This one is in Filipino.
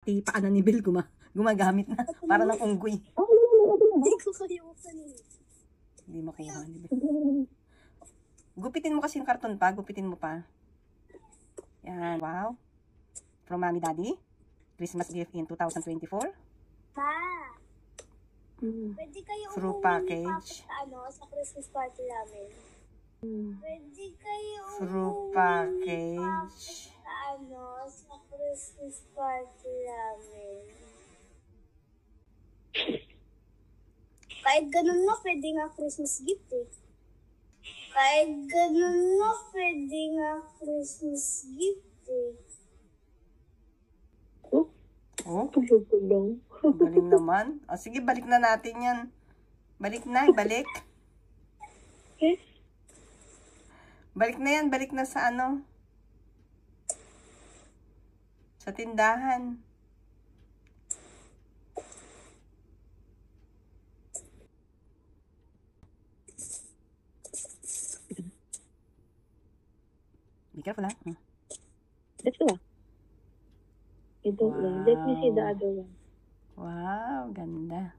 Paanan ni Bel gumagamit na. Para ng unggoy. Hindi ko kayo kanina. Hindi mo kinuha ni Bel. Gupitin mo kasi yung karton pa. Gupitin mo pa. Yan. Wow. From Mommy Daddy. Christmas gift in 2024. Pa. Pwede kayo Through umuwi package. sa Christmas party namin. Pwede kayo Through umuwi package. sa Christmas party namin. Kahit ganun nga, pwede nga Christmas gift eh. Kahit ganun nga, pwede nga Christmas gift eh. Oh, galing naman. O, sige, balik na natin yan. Balik na, ibalik. Balik na yan, balik na sa ano. Sa tindahan. Be careful, ha? That's all. I don't know. Let me see the other one. Wow, ganda.